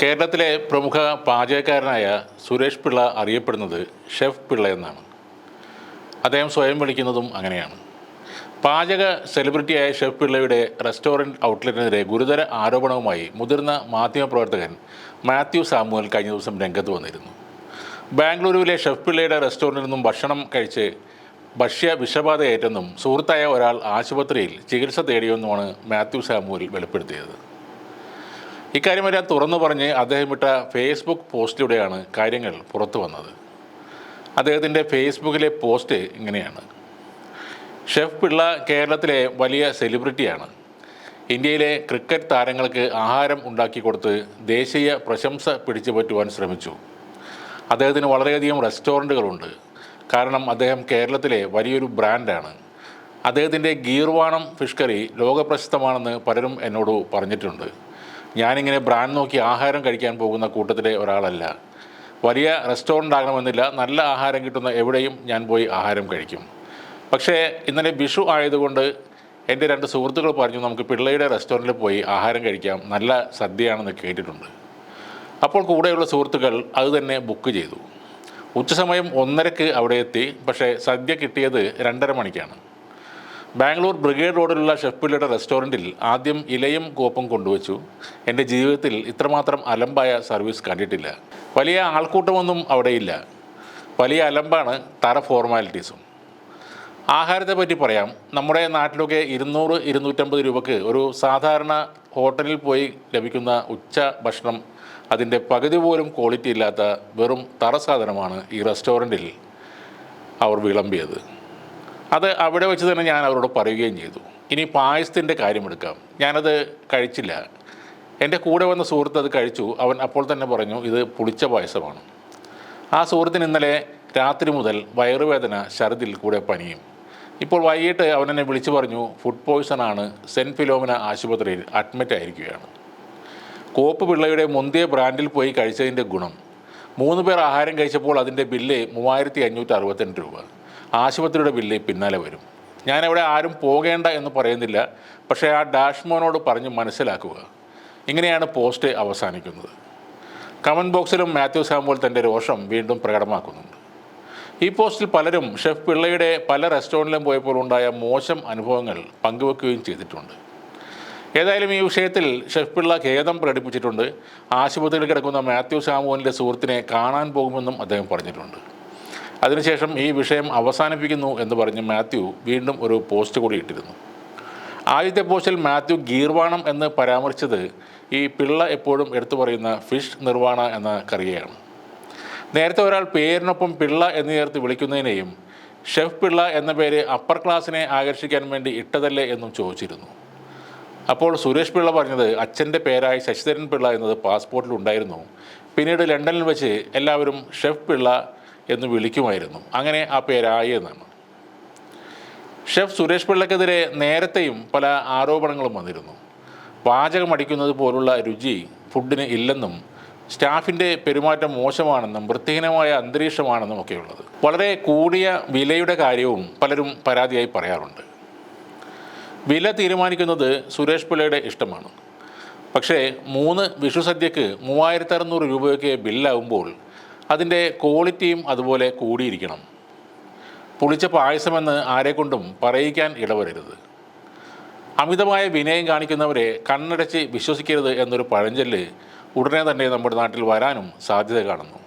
കേരളത്തിലെ പ്രമുഖ പാചകക്കാരനായ സുരേഷ് പിള്ള അറിയപ്പെടുന്നത് ഷെഫ് പിള്ള എന്നാണ്. അദ്ദേഹം സ്വയം വിളിക്കുന്നതും അങ്ങനെയാണ്. പാചക സെലിബ്രിറ്റിയായ ഷെഫ് പിള്ളയുടെ റെസ്റ്റോറൻറ്റ് ഔട്ട്ലെറ്റിനെതിരെ ഗുരുതര ആരോപണവുമായി മുതിർന്ന മാധ്യമപ്രവർത്തകൻ മാത്യു സാമുവൽ കഴിഞ്ഞ ദിവസം രംഗത്ത് വന്നിരുന്നു. ബാംഗ്ലൂരുവിലെ ഷെഫ് പിള്ളയുടെ റെസ്റ്റോറൻറ്റിൽ നിന്നും ഭക്ഷണം കഴിച്ച് ഭക്ഷ്യ വിഷബാധയേറ്റെന്നും സുഹൃത്തായ ഒരാൾ ആശുപത്രിയിൽ ചികിത്സ തേടിയെന്നുമാണ് മാത്യു സാമുവൽ വെളിപ്പെടുത്തിയത്. ഇക്കാര്യമെല്ലാം തുറന്നു പറഞ്ഞ് അദ്ദേഹം ഇട്ട ഫേസ്ബുക്ക് പോസ്റ്റിലൂടെയാണ് കാര്യങ്ങൾ പുറത്തു വന്നത്. അദ്ദേഹത്തിൻ്റെ ഫേസ്ബുക്കിലെ പോസ്റ്റ് ഇങ്ങനെയാണ്: ഷെഫ് പിള്ള കേരളത്തിലെ വലിയ സെലിബ്രിറ്റിയാണ്. ഇന്ത്യയിലെ ക്രിക്കറ്റ് താരങ്ങൾക്ക് ആഹാരം ഉണ്ടാക്കി കൊടുത്ത് ദേശീയ പ്രശംസ പിടിച്ചു പറ്റുവാൻ ശ്രമിച്ചു. അദ്ദേഹത്തിന് വളരെയധികം റെസ്റ്റോറൻറ്റുകളുണ്ട്. കാരണം അദ്ദേഹം കേരളത്തിലെ വലിയൊരു ബ്രാൻഡാണ്. അദ്ദേഹത്തിൻ്റെ ഗീർവാണം ഫിഷ് കറി ലോകപ്രശസ്തമാണെന്ന് പലരും എന്നോട് പറഞ്ഞിട്ടുണ്ട്. ഞാനിങ്ങനെ ബ്രാൻഡ് നോക്കി ആഹാരം കഴിക്കാൻ പോകുന്ന കൂട്ടത്തിലെ ഒരാളല്ല. വലിയ റെസ്റ്റോറൻ്റ് ആകണമെന്നില്ല, നല്ല ആഹാരം കിട്ടുന്ന എവിടെയും ഞാൻ പോയി ആഹാരം കഴിക്കും. പക്ഷേ ഇന്നലെ വിഷു ആയതുകൊണ്ട് എൻ്റെ 2 സുഹൃത്തുക്കൾ പറഞ്ഞു, നമുക്ക് പിള്ളയുടെ റെസ്റ്റോറൻറ്റിൽ പോയി ആഹാരം കഴിക്കാം, നല്ല സദ്യയാണെന്ന് കേട്ടിട്ടുണ്ട്. അപ്പോൾ കൂടെയുള്ള സുഹൃത്തുക്കൾ അത് തന്നെ ബുക്ക് ചെയ്തു. ഉച്ചസമയം 1:30 അവിടെ എത്തി. പക്ഷേ സദ്യ കിട്ടിയത് 2:30 മണിക്കാണ്. ബാംഗ്ലൂർ ബ്രിഗേഡ് റോഡിലുള്ള ഷെഫ് പിള്ളയുടെ റെസ്റ്റോറൻറ്റിൽ ആദ്യം ഇലയും കോപ്പും കൊണ്ടുവച്ചു. എൻ്റെ ജീവിതത്തിൽ ഇത്രമാത്രം അലമ്പായ സർവീസ് കണ്ടിട്ടില്ല. വലിയ ആൾക്കൂട്ടമൊന്നും അവിടെയില്ല. വലിയ അലമ്പാണ്, തറ ഫോർമാലിറ്റീസും. ആഹാരത്തെ പറ്റി പറയാം. നമ്മുടെ നാട്ടിലൊക്കെ 200-250 രൂപയ്ക്ക് ഒരു സാധാരണ ഹോട്ടലിൽ പോയി ലഭിക്കുന്ന ഉച്ച ഭക്ഷണം അതിൻ്റെ പകുതി പോലും ക്വാളിറ്റി ഇല്ലാത്ത വെറും തറ സാധനമാണ് ഈ റെസ്റ്റോറൻറ്റിൽ അവർ വിളമ്പിയത്. അത് അവിടെ വെച്ച് തന്നെ ഞാൻ അവരോട് പറയുകയും ചെയ്തു. ഇനി പായസത്തിൻ്റെ കാര്യമെടുക്കാം. ഞാനത് കഴിച്ചില്ല. എൻ്റെ കൂടെ വന്ന സുഹൃത്ത് അത് കഴിച്ചു. അവൻ അപ്പോൾ തന്നെ പറഞ്ഞു, ഇത് പുളിച്ച പായസമാണ്. ആ സുഹൃത്തിന് ഇന്നലെ രാത്രി മുതൽ വയറുവേദന, ഛർദിൽ, കൂടെ പനിയും. ഇപ്പോൾ വൈകിട്ട് അവൻ എന്നെ വിളിച്ചു പറഞ്ഞു, ഫുഡ് പോയ്സണാണ്, സെൻറ്റ് ഫിലോമിന ആശുപത്രിയിൽ അഡ്മിറ്റ് ആയിരിക്കുകയാണ്. കോപ്പ് പിള്ളയുടെ മുന്തിയ ബ്രാൻഡിൽ പോയി കഴിച്ചതിൻ്റെ ഗുണം: 3 പേർ ആഹാരം കഴിച്ചപ്പോൾ അതിൻ്റെ ബില്ല് 3562 രൂപ. ആശുപത്രിയുടെ ബില്ല് പിന്നാലെ വരും. ഞാനവിടെ ആരും പോകേണ്ട എന്ന് പറയുന്നില്ല, പക്ഷേ ആ ഡാഷ്മോനോട് പറഞ്ഞ് മനസ്സിലാക്കുക. ഇങ്ങനെയാണ് പോസ്റ്റ് അവസാനിക്കുന്നത്. കമൻറ്റ് ബോക്സിലും മാത്യു സാമുവൽ തൻ്റെ രോഷം വീണ്ടും പ്രകടമാക്കുന്നുണ്ട്. ഈ പോസ്റ്റിൽ പലരും ഷെഫ് പിള്ളയുടെ പല റെസ്റ്റോറൻറ്റിലും പോയപ്പോൾ ഉണ്ടായ മോശം അനുഭവങ്ങൾ പങ്കുവെക്കുകയും ചെയ്തിട്ടുണ്ട്. ഏതായാലും ഈ വിഷയത്തിൽ ഷെഫ് പിള്ള ഖേദം പ്രകടിപ്പിച്ചിട്ടുണ്ട്. ആശുപത്രിയിൽ കിടക്കുന്ന മാത്യു സാമുവലിൻ്റെ സുഹൃത്തിനെ കാണാൻ പോകുമെന്നും അദ്ദേഹം പറഞ്ഞിട്ടുണ്ട്. അതിനുശേഷം ഈ വിഷയം അവസാനിപ്പിക്കുന്നു എന്ന് പറഞ്ഞ് മാത്യു വീണ്ടും ഒരു പോസ്റ്റ് കൂടി ഇട്ടിരുന്നു. ആദ്യത്തെ പോസ്റ്റിൽ മാത്യു ഗീർവാണം എന്ന് പരാമർശിച്ചത് ഈ പിള്ള എപ്പോഴും എടുത്തു പറയുന്ന ഫിഷ് നിർവാണ എന്ന കറിയെയാണ്. നേരത്തെ ഒരാൾ പേരിനൊപ്പം പിള്ള എന്ന് ചേർത്ത് വിളിക്കുന്നതിനെയും ഷെഫ് പിള്ള എന്ന പേര് അപ്പർ ക്ലാസ്സിനെ ആകർഷിക്കാൻ വേണ്ടി ഇട്ടതല്ലേ എന്നും ചോദിച്ചിരുന്നു. അപ്പോൾ സുരേഷ് പിള്ള പറഞ്ഞത് അച്ഛൻ്റെ പേരായി ശശിധരൻ പിള്ള എന്നത് പാസ്പോർട്ടിൽ ഉണ്ടായിരുന്നു. പിന്നീട് ലണ്ടനിൽ വെച്ച് എല്ലാവരും ഷെഫ് പിള്ള എന്ന് വിളിക്കുമായിരുന്നു. അങ്ങനെ ആ പേരായി എന്നാണ്. ഷെഫ് സുരേഷ് പിള്ളക്കെതിരെ നേരത്തെയും പല ആരോപണങ്ങളും വന്നിരുന്നു. പാചകം അടിക്കുന്നത് പോലുള്ള രുചി ഫുഡിന് ഇല്ലെന്നും സ്റ്റാഫിൻ്റെ പെരുമാറ്റം മോശമാണെന്നും വൃത്തിഹീനമായ അന്തരീക്ഷമാണെന്നും ഒക്കെയുള്ളത്. വളരെ കൂടിയ വിലയുടെ കാര്യവും പലരും പരാതിയായി പറയാറുണ്ട്. വില തീരുമാനിക്കുന്നത് സുരേഷ് പിള്ളയുടെ ഇഷ്ടമാണ്. പക്ഷേ 3 വിഷു സദ്യക്ക് 3600 രൂപയൊക്കെ ബില്ലാവുമ്പോൾ അതിൻ്റെ ക്വാളിറ്റിയും അതുപോലെ കൂടിയിരിക്കണം. പുളിച്ച പായസമെന്ന് ആരെക്കൊണ്ടും പറയിക്കാൻ ഇടവരരുത്. അമിതമായ വിനയം കാണിക്കുന്നവരെ കണ്ണടച്ച് വിശ്വസിക്കരുത് എന്നൊരു പഴഞ്ചൊല്ല് ഉടനെ തന്നെ നമ്മുടെ നാട്ടിൽ വരാനും സാധ്യത കാണുന്നു.